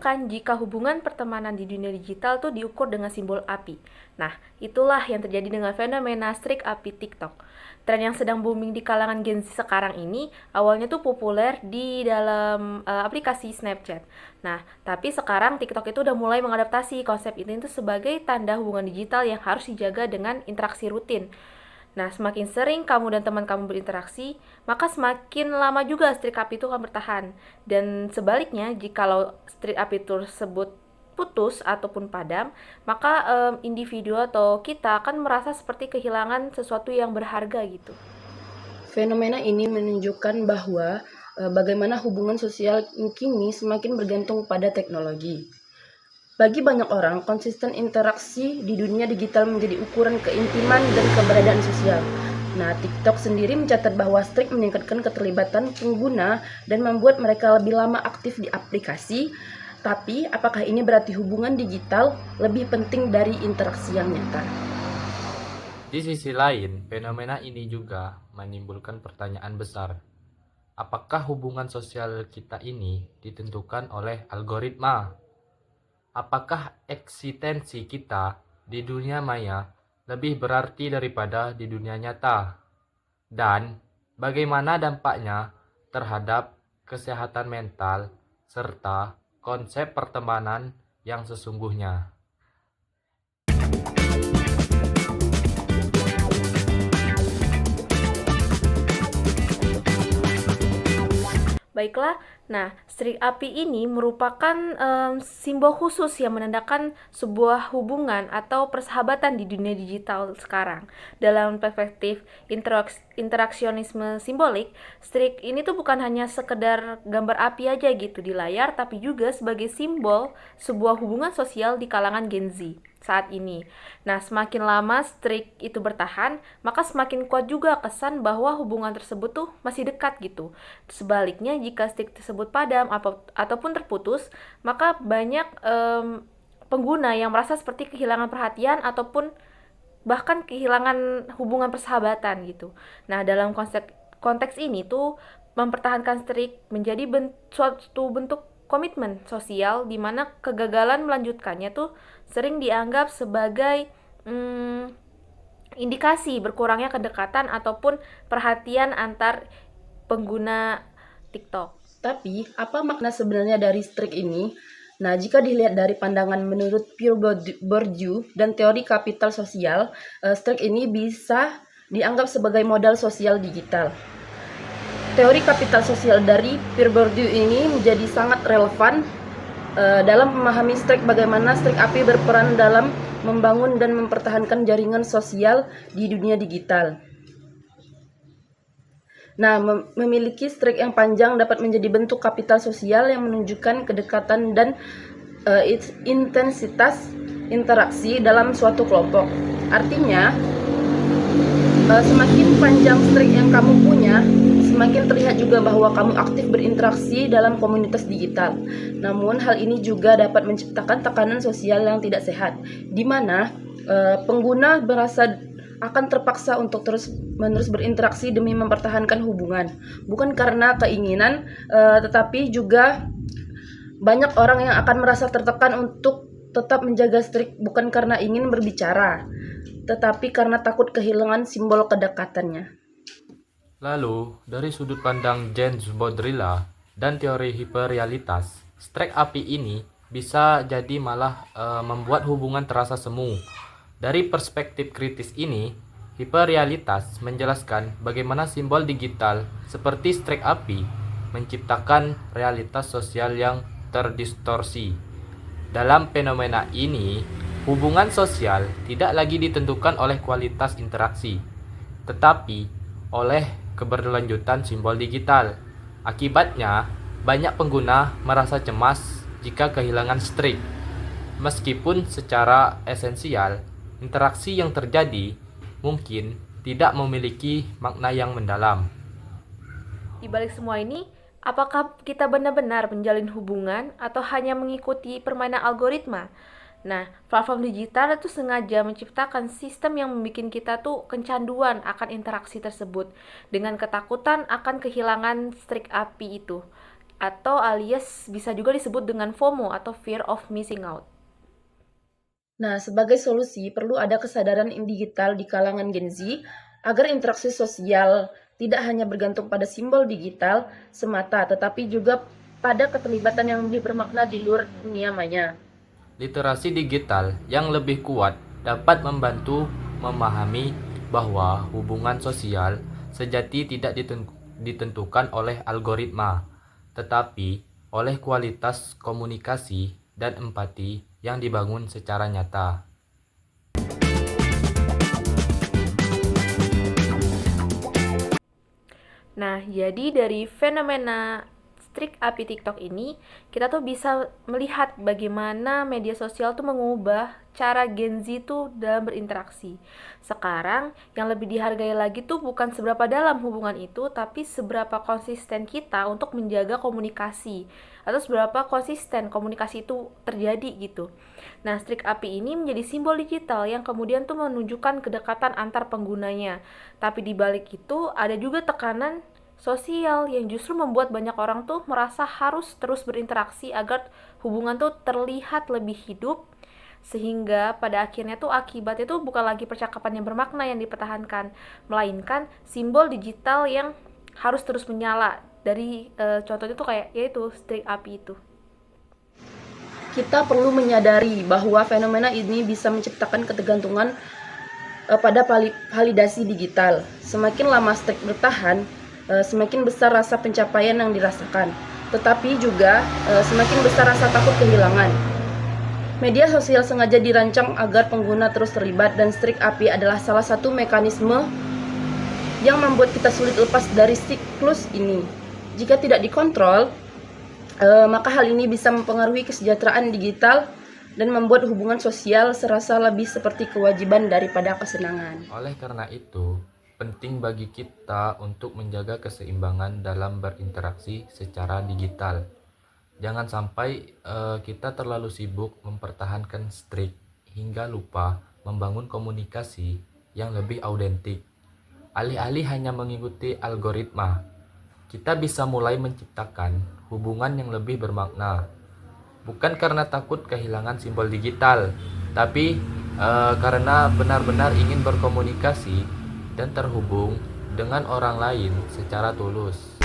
mengatakan jika hubungan pertemanan di dunia digital tuh diukur dengan simbol api. Nah, itulah yang terjadi dengan fenomena strik api TikTok. Tren yang sedang booming di kalangan Gen Z sekarang ini awalnya tuh populer di dalam aplikasi Snapchat. Nah, tapi sekarang TikTok itu udah mulai mengadaptasi konsep ini tuh sebagai tanda hubungan digital yang harus dijaga dengan interaksi rutin. Nah, semakin sering kamu dan teman kamu berinteraksi, maka semakin lama juga strik api itu akan bertahan. Dan sebaliknya, jikalau strik api tersebut putus ataupun padam, maka individu atau kita akan merasa seperti kehilangan sesuatu yang berharga gitu. Fenomena ini menunjukkan bahwa bagaimana hubungan sosial kini semakin bergantung pada teknologi. Bagi banyak orang, konsisten interaksi di dunia digital menjadi ukuran keintiman dan keberadaan sosial. Nah, TikTok sendiri mencatat bahwa strik meningkatkan keterlibatan pengguna dan membuat mereka lebih lama aktif di aplikasi. Tapi, apakah ini berarti hubungan digital lebih penting dari interaksi yang nyata? Di sisi lain, fenomena ini juga menimbulkan pertanyaan besar. Apakah hubungan sosial kita ini ditentukan oleh algoritma? Apakah eksistensi kita di dunia maya lebih berarti daripada di dunia nyata? Dan bagaimana dampaknya terhadap kesehatan mental serta konsep pertemanan yang sesungguhnya? Baiklah, nah strik api ini merupakan simbol khusus yang menandakan sebuah hubungan atau persahabatan di dunia digital sekarang. Dalam perspektif interaksionisme simbolik, strik ini tuh bukan hanya sekedar gambar api aja gitu di layar, tapi juga sebagai simbol sebuah hubungan sosial di kalangan Gen Z saat ini. Nah, semakin lama strik itu bertahan, maka semakin kuat juga kesan bahwa hubungan tersebut tuh masih dekat gitu. Sebaliknya, jika strik tersebut padam ataupun terputus, maka banyak pengguna yang merasa seperti kehilangan perhatian ataupun bahkan kehilangan hubungan persahabatan gitu. Nah, dalam konteks ini tuh mempertahankan strik menjadi suatu bentuk komitmen sosial di mana kegagalan melanjutkannya tuh sering dianggap sebagai indikasi berkurangnya kedekatan ataupun perhatian antar pengguna TikTok. Tapi, apa makna sebenarnya dari strik ini? Nah, jika dilihat dari pandangan menurut Pierre Bourdieu dan teori kapital sosial, strik ini bisa dianggap sebagai modal sosial digital. Teori kapital sosial dari Pierre Bourdieu ini menjadi sangat relevan dalam memahami strik, bagaimana strik api berperan dalam membangun dan mempertahankan jaringan sosial di dunia digital. Nah, memiliki strik yang panjang dapat menjadi bentuk kapital sosial yang menunjukkan kedekatan dan intensitas interaksi dalam suatu kelompok. Artinya, semakin panjang strik yang kamu punya, semakin terlihat juga bahwa kamu aktif berinteraksi dalam komunitas digital. Namun, hal ini juga dapat menciptakan tekanan sosial yang tidak sehat, di mana pengguna merasa akan terpaksa untuk terus-menerus berinteraksi demi mempertahankan hubungan. Bukan karena keinginan, tetapi juga banyak orang yang akan merasa tertekan untuk tetap menjaga strik, bukan karena ingin berbicara, tetapi karena takut kehilangan simbol kedekatannya. Lalu, dari sudut pandang James Baudrillard dan teori hiperrealitas, strik api ini bisa jadi malah membuat hubungan terasa semu. Dari perspektif kritis ini, hiperrealitas menjelaskan bagaimana simbol digital seperti strik api menciptakan realitas sosial yang terdistorsi. Dalam fenomena ini, hubungan sosial tidak lagi ditentukan oleh kualitas interaksi, tetapi oleh keberlanjutan simbol digital. Akibatnya, banyak pengguna merasa cemas jika kehilangan strik. Meskipun secara esensial, interaksi yang terjadi mungkin tidak memiliki makna yang mendalam. Di balik semua ini, apakah kita benar-benar menjalin hubungan atau hanya mengikuti permainan algoritma? Nah, platform digital itu sengaja menciptakan sistem yang membuat kita tuh kecanduan akan interaksi tersebut dengan ketakutan akan kehilangan strik api itu. atau alias bisa juga disebut dengan FOMO atau fear of missing out. Nah, sebagai solusi perlu ada kesadaran digital di kalangan Gen Z agar interaksi sosial tidak hanya bergantung pada simbol digital semata, tetapi juga pada keterlibatan yang lebih bermakna di luar dunia maya. Literasi digital yang lebih kuat dapat membantu memahami bahwa hubungan sosial sejati tidak ditentukan oleh algoritma, tetapi oleh kualitas komunikasi dan empati yang dibangun secara nyata. Nah, jadi dari fenomena streak api TikTok ini, kita tuh bisa melihat bagaimana media sosial tuh mengubah cara Gen Z tuh dalam berinteraksi. Sekarang, yang lebih dihargai lagi tuh bukan seberapa dalam hubungan itu, tapi seberapa konsisten kita untuk menjaga komunikasi, atau seberapa konsisten komunikasi itu terjadi gitu. Nah, streak api ini menjadi simbol digital yang kemudian tuh menunjukkan kedekatan antar penggunanya. Tapi di balik itu ada juga tekanan sosial yang justru membuat banyak orang tuh merasa harus terus berinteraksi agar hubungan tuh terlihat lebih hidup, sehingga pada akhirnya tuh akibatnya tuh bukan lagi percakapan yang bermakna yang dipertahankan, melainkan simbol digital yang harus terus menyala. Dari contohnya tuh kayak yaitu streak api itu. Kita perlu menyadari bahwa fenomena ini bisa menciptakan ketergantungan pada validasi digital. Semakin lama streak bertahan, semakin besar rasa pencapaian yang dirasakan, tetapi juga semakin besar rasa takut kehilangan. Media sosial sengaja dirancang agar pengguna terus terlibat, dan streak api adalah salah satu mekanisme yang membuat kita sulit lepas dari siklus ini. Jika tidak dikontrol, maka hal ini bisa mempengaruhi kesejahteraan digital dan membuat hubungan sosial serasa lebih seperti kewajiban daripada kesenangan. Oleh karena itu, penting bagi kita untuk menjaga keseimbangan dalam berinteraksi secara digital. Jangan sampai kita terlalu sibuk mempertahankan streak hingga lupa membangun komunikasi yang lebih autentik. Alih-alih hanya mengikuti algoritma, kita bisa mulai menciptakan hubungan yang lebih bermakna. Bukan karena takut kehilangan simbol digital, tapi karena benar-benar ingin berkomunikasi dan terhubung dengan orang lain secara tulus.